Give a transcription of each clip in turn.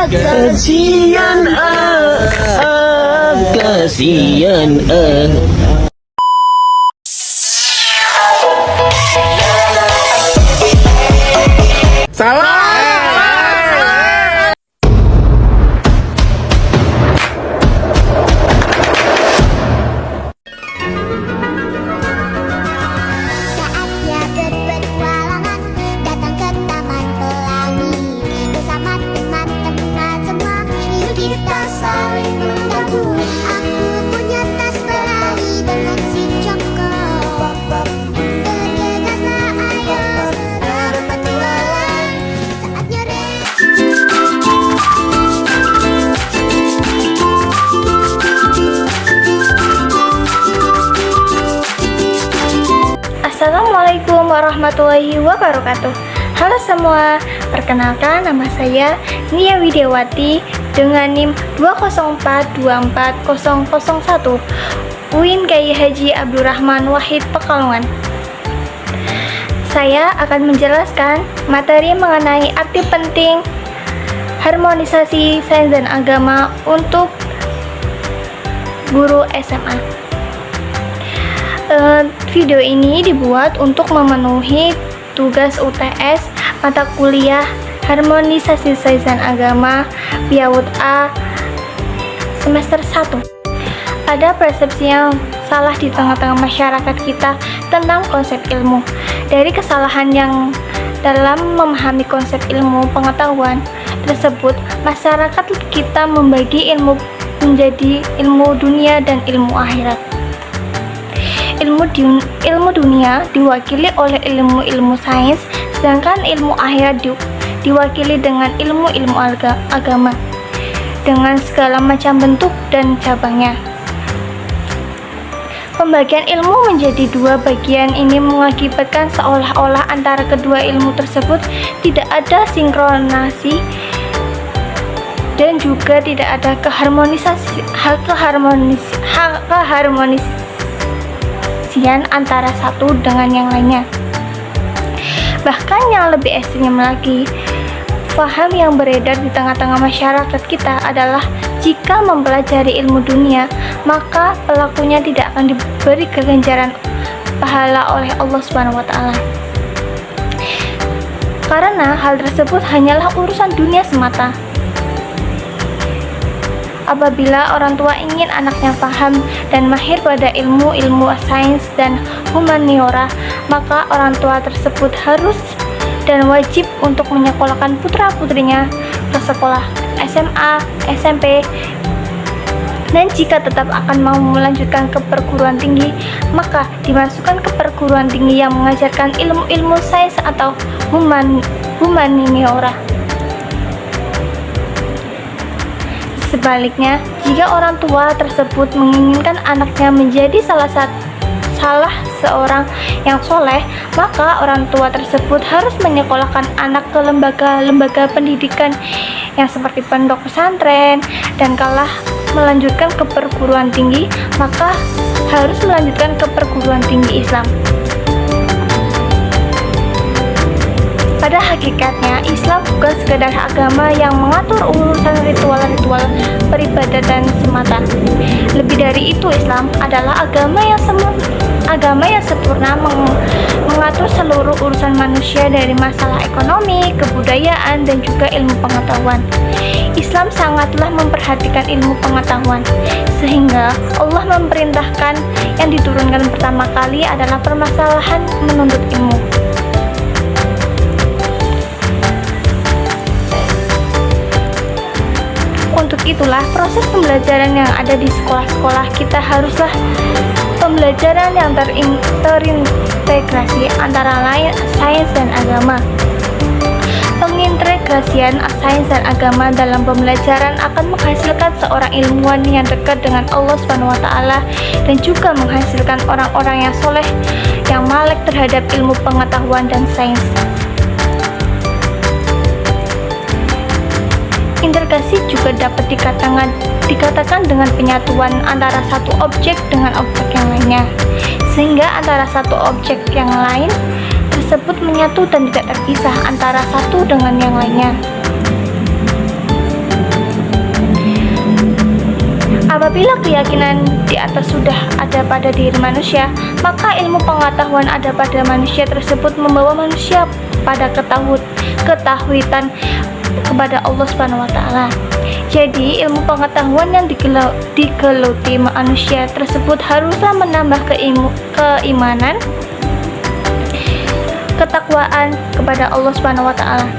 Kasian kasian Salah. Saatnya berpetualangan, datang ke taman pelangi. Bersama teman-teman semua, yuk kita saling membantu. Aku punya tas pelangi dengan si Joko. Bergegaslah ayo, berpetualang. Saatnya Assalamualaikum warahmatullahi wabarakatuh. Halo semua, perkenalkan nama saya Nia Widiawati dengan NIM 204240001 UIN Kiai Haji Abdurrahman Wahid Pekalongan. Saya akan menjelaskan materi mengenai arti penting harmonisasi sains dan agama untuk guru SMA. Video ini dibuat untuk memenuhi tugas UTS mata kuliah harmonisasi sains dan agama PIAWUD A semester 1. Ada persepsi yang salah di tengah-tengah masyarakat kita tentang konsep ilmu. Dari kesalahan yang dalam memahami konsep ilmu pengetahuan tersebut, masyarakat kita membagi ilmu menjadi ilmu dunia dan ilmu akhirat. Ilmu dunia diwakili oleh ilmu-ilmu sains, sedangkan ilmu akhirat diwakili dengan ilmu-ilmu agama dengan segala macam bentuk dan cabangnya. Pembagian ilmu menjadi dua bagian ini mengakibatkan seolah-olah antara kedua ilmu tersebut tidak ada sinkronasi dan juga tidak ada keharmonisian antara satu dengan yang lainnya. Bahkan yang lebih ekstrim lagi, paham yang beredar di tengah-tengah masyarakat kita adalah jika mempelajari ilmu dunia, maka pelakunya tidak akan diberi ganjaran pahala oleh Allah SWT. Karena hal tersebut hanyalah urusan dunia semata. Apabila orang tua ingin anaknya paham dan mahir pada ilmu sains dan humaniora, maka orang tua tersebut harus dan wajib untuk menyekolahkan putra-putrinya ke sekolah SMA, SMP, dan jika tetap akan mau melanjutkan ke perguruan tinggi, maka dimasukkan ke perguruan tinggi yang mengajarkan ilmu-ilmu sains atau humaniora. Sebaliknya, jika orang tua tersebut menginginkan anaknya menjadi salah seorang yang soleh, maka orang tua tersebut harus menyekolahkan anak ke lembaga pendidikan yang seperti pondok pesantren, dan kalah melanjutkan ke perguruan tinggi, maka harus melanjutkan ke perguruan tinggi Islam. Pada hakikatnya, Islam bukan sekedar agama yang mengatur urusan ritual-ritual peribadatan semata. Lebih dari itu, Islam adalah agama yang sempurna mengatur seluruh urusan manusia dari masalah ekonomi, kebudayaan, dan juga ilmu pengetahuan. Islam sangatlah memperhatikan ilmu pengetahuan, sehingga Allah memerintahkan yang diturunkan pertama kali adalah permasalahan menuntut ilmu. Untuk itulah proses pembelajaran yang ada di sekolah-sekolah kita haruslah pembelajaran yang terintegrasi antara lain sains dan agama. Pengintegrasian sains dan agama dalam pembelajaran akan menghasilkan seorang ilmuwan yang dekat dengan Allah SWT dan juga menghasilkan orang-orang yang soleh yang melek terhadap ilmu pengetahuan dan sains. Integrasi juga dapat dikatakan dengan penyatuan antara satu objek dengan objek yang lainnya, sehingga antara satu objek yang lain tersebut menyatu dan tidak terpisah antara satu dengan yang lainnya. Apabila keyakinan di atas sudah ada pada diri manusia, maka ilmu pengetahuan ada pada manusia tersebut membawa manusia pada ketahuitan kepada Allah Subhanahu wa taala. Jadi, ilmu pengetahuan yang digeluti manusia tersebut haruslah menambah keimanan, ketakwaan kepada Allah Subhanahu wa taala.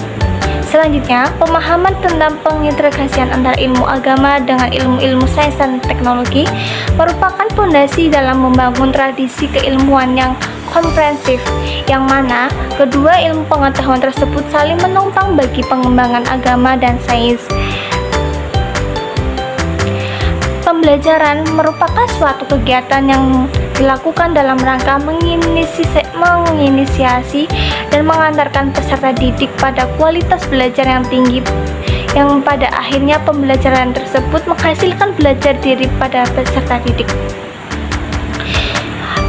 Selanjutnya, pemahaman tentang pengintegrasian antara ilmu agama dengan ilmu-ilmu sains dan teknologi merupakan fondasi dalam membangun tradisi keilmuan yang komprehensif, yang mana kedua ilmu pengetahuan tersebut saling menopang bagi pengembangan agama dan sains. Pembelajaran merupakan suatu kegiatan yang dilakukan dalam rangka menginisiasi dan mengantarkan peserta didik pada kualitas belajar yang tinggi, yang pada akhirnya pembelajaran tersebut menghasilkan belajar diri pada peserta didik.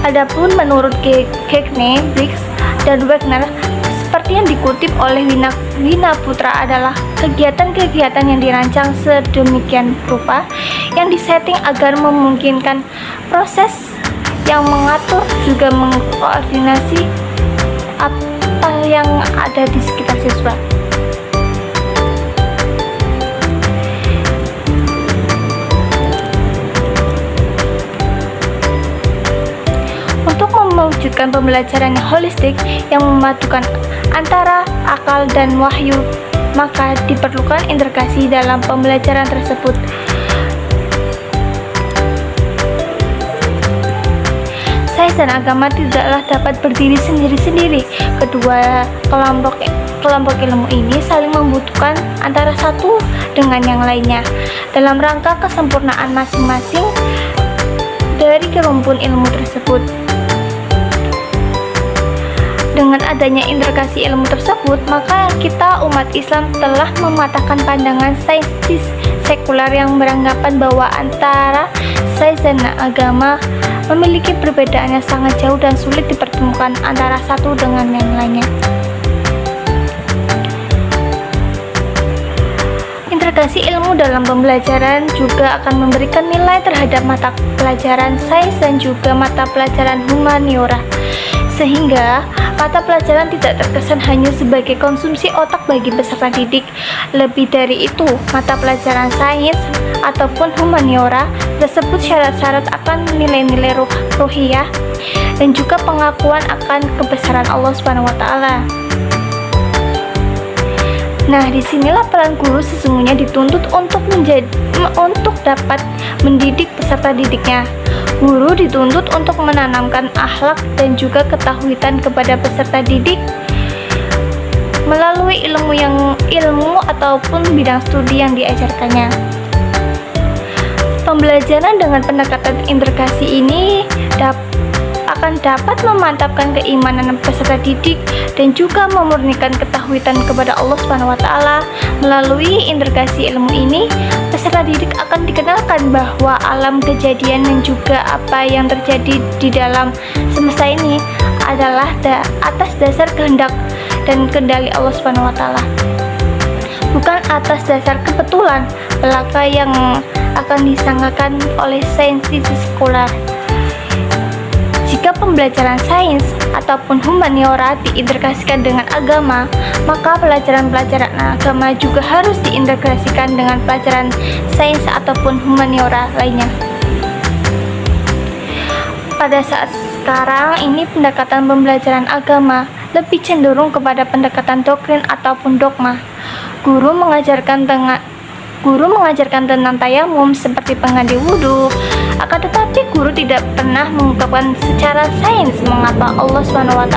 Adapun menurut Gagne, Briggs, dan Wagner, seperti yang dikutip oleh Wina Putra adalah kegiatan-kegiatan yang dirancang sedemikian rupa yang disetting agar memungkinkan proses yang mengatur juga mengkoordinasi apa yang ada di sekitar siswa. Untuk mewujudkan pembelajaran yang holistik yang memadukan antara akal dan wahyu, maka diperlukan integrasi dalam pembelajaran tersebut. Sains dan agama tidaklah dapat berdiri sendiri-sendiri. Kedua kelompok ilmu ini saling membutuhkan antara satu dengan yang lainnya dalam rangka kesempurnaan masing-masing dari kerumpun ilmu tersebut. Dengan adanya integrasi ilmu tersebut, maka kita umat Islam telah mematahkan pandangan saintis sekuler yang beranggapan bahwa antara sains dan agama memiliki perbedaan yang sangat jauh dan sulit dipertemukan antara satu dengan yang lainnya. Integrasi ilmu dalam pembelajaran juga akan memberikan nilai terhadap mata pelajaran sains dan juga mata pelajaran humaniora, sehingga mata pelajaran tidak terkesan hanya sebagai konsumsi otak bagi peserta didik. Lebih dari itu, mata pelajaran sains ataupun humaniora tersebut syarat-syarat akan nilai-nilai ruhiyah dan juga pengakuan akan kebesaran Allah Subhanahu wa taala. Nah, disinilah peran guru sesungguhnya dituntut untuk dapat mendidik peserta didiknya. Guru dituntut untuk menanamkan akhlak dan juga ketahuitan kepada peserta didik melalui ilmu ataupun bidang studi yang diajarkannya. Pembelajaran dengan pendekatan integrasi ini akan dapat memantapkan keimanan peserta didik dan juga memurnikan ketahuitan kepada Allah Subhanahu wa taala. Melalui integrasi ilmu ini, peserta didik akan dikenalkan bahwa alam kejadian dan juga apa yang terjadi di dalam semesta ini adalah atas dasar kehendak dan kendali Allah Subhanahu wa taala, bukan atas dasar kebetulan belaka yang akan disangkakan oleh saintis sekuler. Jika pembelajaran sains ataupun humaniora diintegrasikan dengan agama, maka pelajaran-pelajaran agama juga harus diintegrasikan dengan pelajaran sains ataupun humaniora lainnya. Pada saat sekarang ini pendekatan pembelajaran agama lebih cenderung kepada pendekatan doktrin ataupun dogma. Guru mengajarkan tentang tayamum seperti pengganti wudhu, akan tetapi guru tidak pernah mengungkapkan secara sains mengapa Allah SWT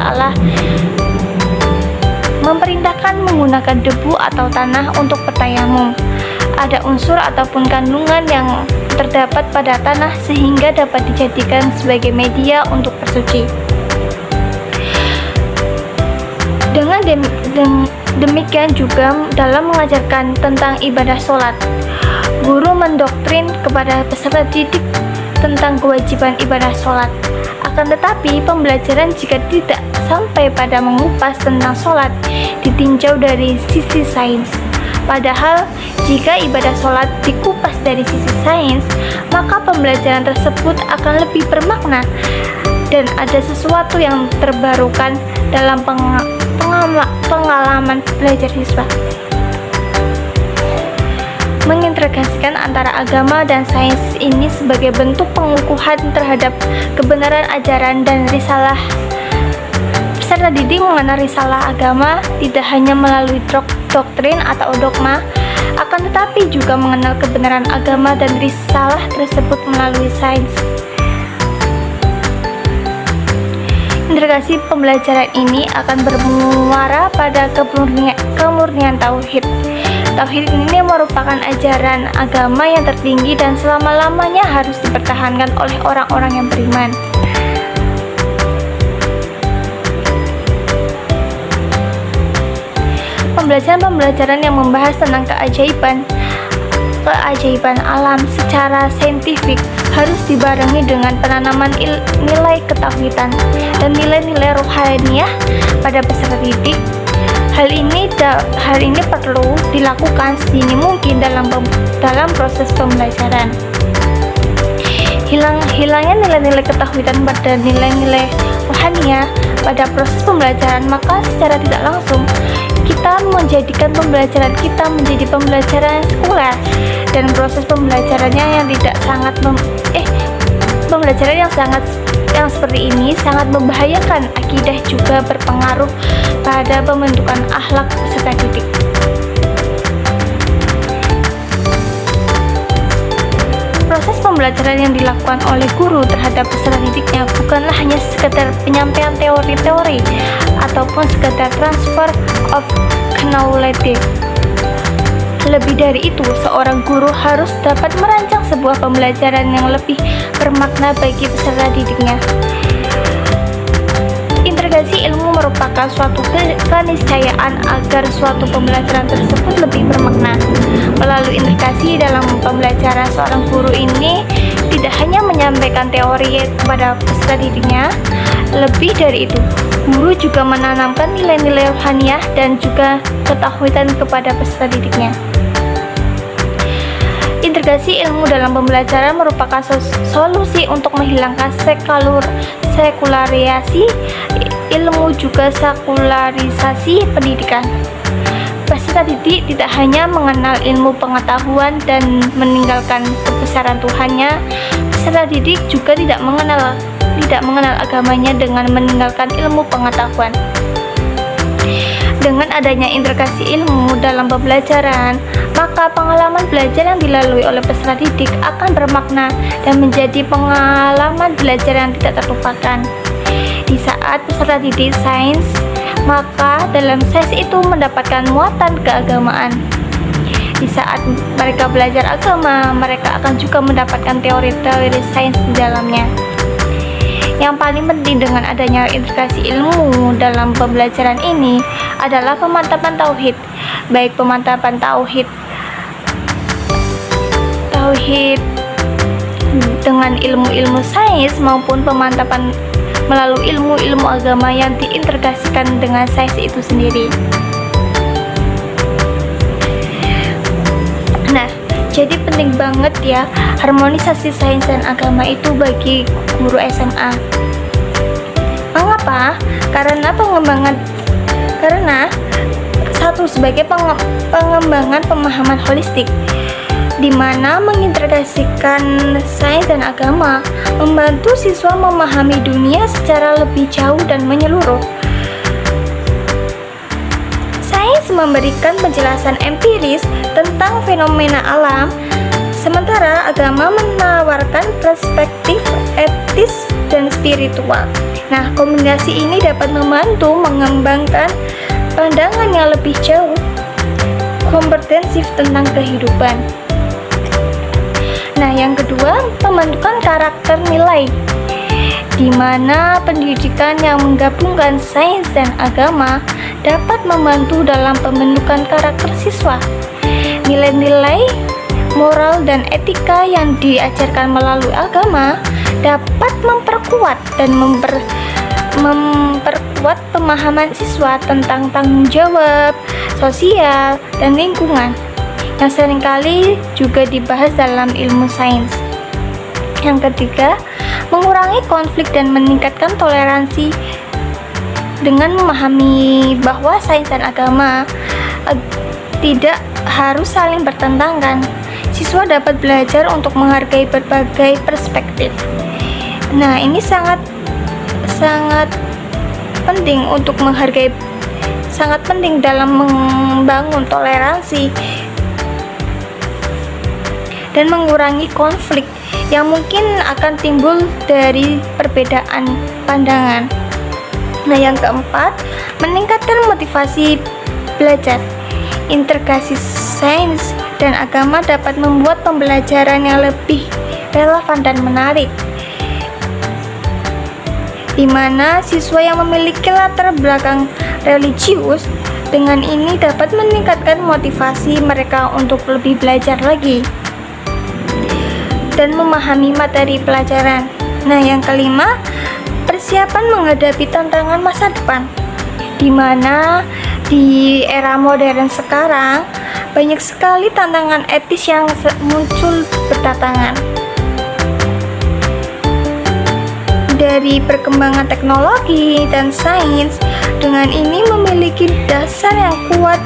memerintahkan menggunakan debu atau tanah untuk bertayamum. Ada unsur ataupun kandungan yang terdapat pada tanah sehingga dapat dijadikan sebagai media untuk bersuci. Dengan demikian juga dalam mengajarkan tentang ibadah sholat, guru mendoktrin kepada peserta didik tentang kewajiban ibadah sholat. Akan tetapi pembelajaran jika tidak sampai pada mengupas tentang sholat ditinjau dari sisi sains, Padahal, jika ibadah sholat dikupas dari sisi sains, maka pembelajaran tersebut akan lebih bermakna dan ada sesuatu yang terbarukan dalam pengalaman belajar siswa. Mengintegrasikan antara agama dan sains ini sebagai bentuk pengukuhan terhadap kebenaran ajaran dan risalah. Peserta didik mengenal risalah agama tidak hanya melalui doktrin atau dogma, akan tetapi juga mengenal kebenaran agama dan risalah tersebut melalui sains. Integrasi pembelajaran ini akan bermuara pada kemurnian tauhid. Tauhid ini merupakan ajaran agama yang tertinggi dan selama-lamanya harus dipertahankan oleh orang-orang yang beriman. Pembelajaran yang membahas tentang keajaiban alam secara saintifik harus dibarengi dengan penanaman nilai ketauhidan dan nilai-nilai rohaniah pada peserta didik. Hal ini perlu dilakukan sedini mungkin dalam proses pembelajaran. Hilangnya nilai-nilai ketauhidan pada nilai-nilai rohaniah pada proses pembelajaran, maka secara tidak langsung kita menjadikan pembelajaran kita menjadi pembelajaran sekuler dan proses pembelajarannya yang seperti ini sangat membahayakan akidah, juga berpengaruh pada pembentukan akhlak peserta didik. Proses pembelajaran yang dilakukan oleh guru terhadap peserta didiknya bukanlah hanya sekedar penyampaian teori-teori ataupun sekedar transfer of knowledge. Lebih dari itu, seorang guru harus dapat merancang sebuah pembelajaran yang lebih bermakna bagi peserta didiknya. Integrasi ilmu merupakan suatu keniscayaan agar suatu pembelajaran tersebut lebih bermakna. Melalui integrasi dalam pembelajaran, seorang guru ini tidak hanya menyampaikan teori kepada peserta didiknya, lebih dari itu, guru juga menanamkan nilai-nilai rohaniah dan juga ketauhidan kepada peserta didiknya. Integrasi ilmu dalam pembelajaran merupakan solusi untuk menghilangkan sekularisasi ilmu, juga sekularisasi pendidikan. Peserta didik tidak hanya mengenal ilmu pengetahuan dan meninggalkan kebesaran Tuhannya, peserta didik juga tidak mengenal agamanya dengan meninggalkan ilmu pengetahuan. Dengan adanya integrasi ilmu dalam pembelajaran, maka pengalaman belajar yang dilalui oleh peserta didik akan bermakna dan menjadi pengalaman belajar yang tidak terlupakan. Di saat peserta didik sains, maka dalam sains itu mendapatkan muatan keagamaan. Di saat mereka belajar agama, mereka akan juga mendapatkan teori-teori sains di dalamnya. Yang paling penting dengan adanya integrasi ilmu dalam pembelajaran ini adalah pemantapan tauhid, baik pemantapan tauhid dengan ilmu-ilmu sains maupun pemantapan melalui ilmu-ilmu agama yang diintegrasikan dengan sains itu sendiri. Nah, jadi penting banget ya harmonisasi sains dan agama itu bagi guru SMA. Mengapa? Karena sebagai pengembangan pemahaman holistik, di mana mengintegrasikan sains dan agama membantu siswa memahami dunia secara lebih jauh dan menyeluruh. Sains memberikan penjelasan empiris tentang fenomena alam, sementara agama menawarkan perspektif etis dan spiritual. Nah, kombinasi ini dapat membantu mengembangkan pandangan yang lebih jauh, komprehensif tentang kehidupan. Nah, yang kedua, pembentukan karakter nilai, di mana pendidikan yang menggabungkan sains dan agama dapat membantu dalam pembentukan karakter siswa. Nilai-nilai moral dan etika yang diajarkan melalui agama dapat memperkuat dan memperkuat pemahaman siswa tentang tanggung jawab, sosial, dan lingkungan yang seringkali juga dibahas dalam ilmu sains. Yang ketiga, mengurangi konflik dan meningkatkan toleransi dengan memahami bahwa sains dan agama tidak harus saling bertentangan. Siswa dapat belajar untuk menghargai berbagai perspektif. Nah, ini sangat penting untuk menghargai, sangat penting dalam membangun toleransi dan mengurangi konflik yang mungkin akan timbul dari perbedaan pandangan. Nah, yang keempat, meningkatkan motivasi belajar. Integrasi sains dan agama dapat membuat pembelajaran yang lebih relevan dan menarik, di mana siswa yang memiliki latar belakang religius dengan ini dapat meningkatkan motivasi mereka untuk lebih belajar lagi dan memahami materi pelajaran. Nah, yang kelima, persiapan menghadapi tantangan masa depan, di mana di era modern sekarang banyak sekali tantangan etis yang muncul berdatangan dari perkembangan teknologi dan sains. Dengan ini memiliki dasar yang kuat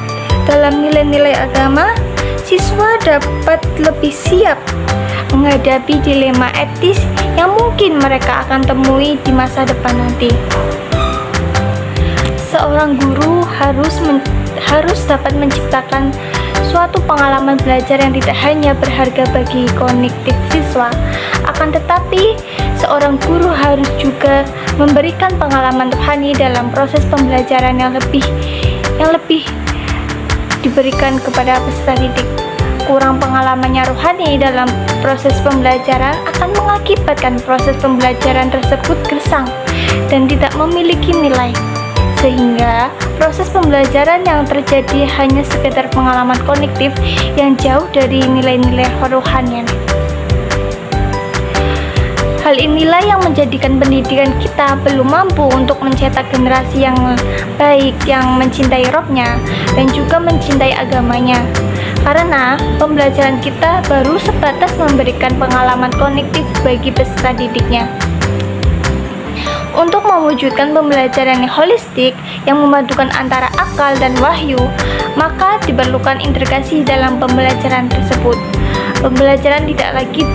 dalam nilai-nilai agama, siswa dapat lebih siap menghadapi dilema etis yang mungkin mereka akan temui di masa depan nanti. Seorang guru harus dapat menciptakan suatu pengalaman belajar yang tidak hanya berharga bagi kognitif siswa, akan tetapi seorang guru harus juga memberikan pengalaman rohani dalam proses pembelajaran yang lebih diberikan kepada peserta didik. Kurang pengalamannya rohani dalam proses pembelajaran akan mengakibatkan proses pembelajaran tersebut gersang dan tidak memiliki nilai, sehingga proses pembelajaran yang terjadi hanya sekedar pengalaman kognitif yang jauh dari nilai-nilai rohanian. Hal inilah yang menjadikan pendidikan kita belum mampu untuk mencetak generasi yang baik, yang mencintai rohnya dan juga mencintai agamanya. Karena pembelajaran kita baru sebatas memberikan pengalaman kognitif bagi peserta didiknya. Untuk mewujudkan pembelajaran yang holistik yang memadukan antara akal dan wahyu, maka diperlukan integrasi dalam pembelajaran tersebut. Pembelajaran tidak lagi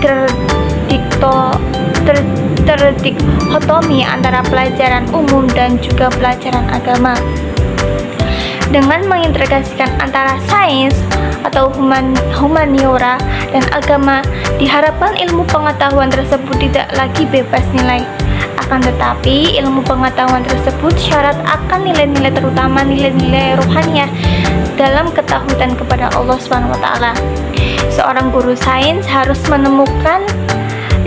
terdikotomi antara pelajaran umum dan juga pelajaran agama. Dengan mengintegrasikan antara sains atau humaniora dan agama, diharapkan ilmu pengetahuan tersebut tidak lagi bebas nilai. Akan tetapi, ilmu pengetahuan tersebut syarat akan nilai-nilai, terutama nilai-nilai rohaniah dalam ketahuan kepada Allah SWT. Seorang guru sains harus menemukan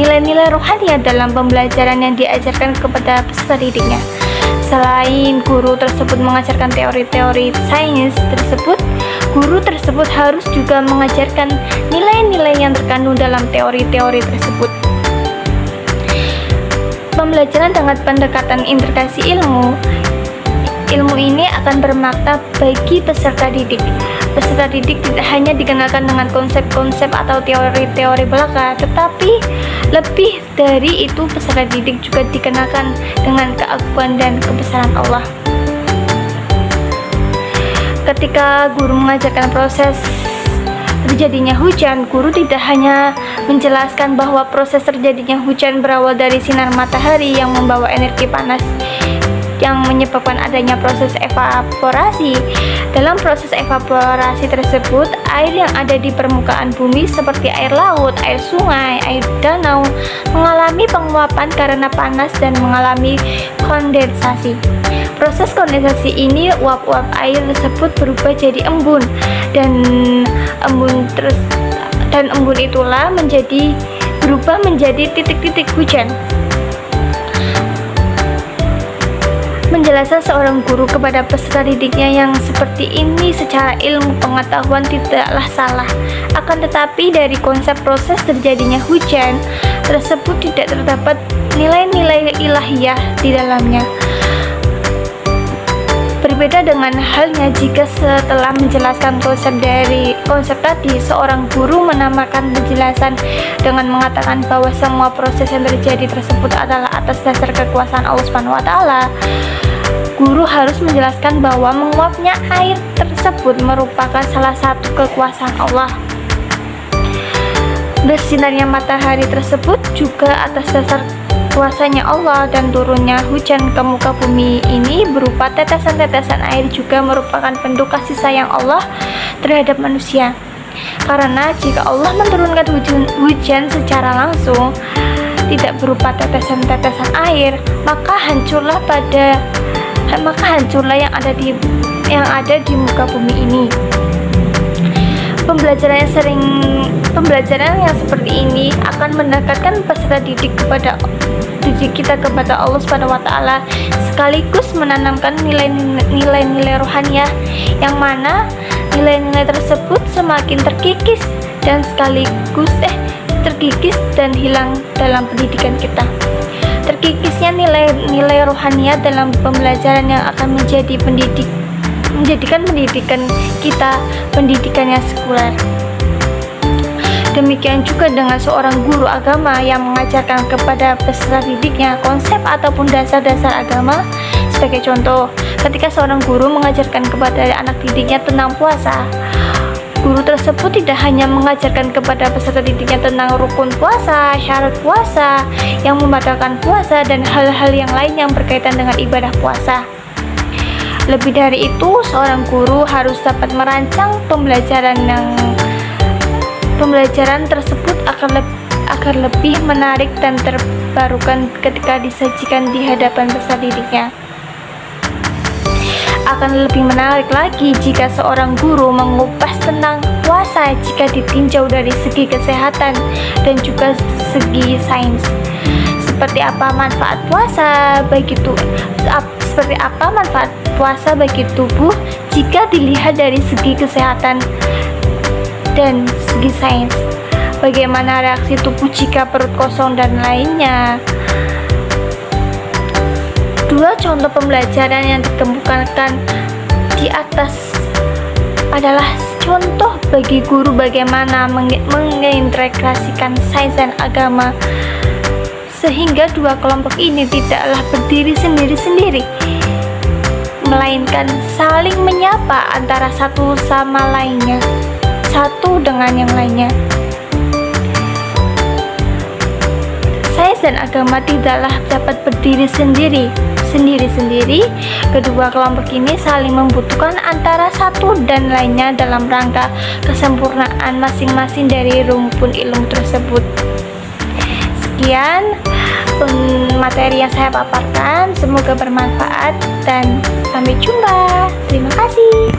nilai-nilai rohaniah dalam pembelajaran yang diajarkan kepada peserta didiknya. Selain guru tersebut mengajarkan teori-teori sains tersebut, guru tersebut harus juga mengajarkan nilai-nilai yang terkandung dalam teori-teori tersebut. Pembelajaran dengan pendekatan integrasi ilmu ini akan bermakna bagi peserta didik. Peserta didik tidak hanya dikenalkan dengan konsep-konsep atau teori-teori belaka, tetapi lebih dari itu peserta didik juga dikenalkan dengan keagungan dan kebesaran Allah. Ketika guru mengajarkan proses terjadinya hujan, guru tidak hanya menjelaskan bahwa proses terjadinya hujan berawal dari sinar matahari yang membawa energi panas yang menyebabkan adanya proses evaporasi. Dalam proses evaporasi tersebut, air yang ada di permukaan bumi seperti air laut, air sungai, air danau mengalami penguapan karena panas dan mengalami kondensasi. Proses kondensasi ini, uap-uap air tersebut berubah jadi embun dan embun itulah berubah menjadi titik-titik hujan. Penjelasan seorang guru kepada peserta didiknya yang seperti ini secara ilmu pengetahuan tidaklah salah. Akan tetapi dari konsep proses terjadinya hujan, tersebut tidak terdapat nilai-nilai ilahiyah di dalamnya. Berbeda dengan halnya jika setelah menjelaskan konsep tadi, seorang guru menamakan penjelasan dengan mengatakan bahwa semua proses yang terjadi tersebut adalah atas dasar kekuasaan Allah Subhanahu wa taala. Guru harus menjelaskan bahwa menguapnya air tersebut merupakan salah satu kekuasaan Allah. Bersinarnya matahari tersebut juga atas dasar kuasanya Allah, dan turunnya hujan ke muka bumi ini berupa tetesan-tetesan air juga merupakan bentuk kasih sayang Allah terhadap manusia. Karena jika Allah menurunkan hujan secara langsung, tidak berupa tetesan-tetesan air, maka hancurlah yang ada di muka bumi ini. Pembelajaran yang seperti ini akan mendekatkan peserta didik kita kepada Allah Subhanahu wa taala, sekaligus menanamkan nilai-nilai rohaniah, yang mana nilai-nilai tersebut semakin terkikis dan hilang dalam pendidikan kita. Terkikisnya nilai-nilai rohaniah dalam pembelajaran yang akan menjadikan pendidikan kita pendidikan yang sekuler. Demikian juga dengan seorang guru agama yang mengajarkan kepada peserta didiknya konsep ataupun dasar-dasar agama. Sebagai contoh, ketika seorang guru mengajarkan kepada anak didiknya tentang puasa, guru tersebut tidak hanya mengajarkan kepada peserta didiknya tentang rukun puasa, syarat puasa, yang membatalkan puasa, dan hal-hal yang lain yang berkaitan dengan ibadah puasa. Lebih dari itu, seorang guru harus dapat merancang pembelajaran tersebut agar lebih menarik dan terbarukan ketika disajikan di hadapan peserta didiknya. Akan lebih menarik lagi jika seorang guru mengupas tentang puasa jika ditinjau dari segi kesehatan dan juga segi sains. Seperti apa manfaat puasa bagi tubuh jika dilihat dari segi kesehatan dan segi sains. Bagaimana reaksi tubuh jika perut kosong dan lainnya. Dua contoh pembelajaran yang dikemukakan di atas adalah contoh bagi guru bagaimana mengintegrasikan sains dan agama, sehingga dua kelompok ini tidaklah berdiri sendiri-sendiri, melainkan saling menyapa antara satu sama lainnya, satu dengan yang lainnya. Sains dan agama tidaklah dapat berdiri sendiri. Kedua kelompok ini saling membutuhkan antara satu dan lainnya dalam rangka kesempurnaan masing-masing dari rumpun ilmu tersebut. Sekian materi yang saya paparkan, semoga bermanfaat dan sampai jumpa. Terima kasih.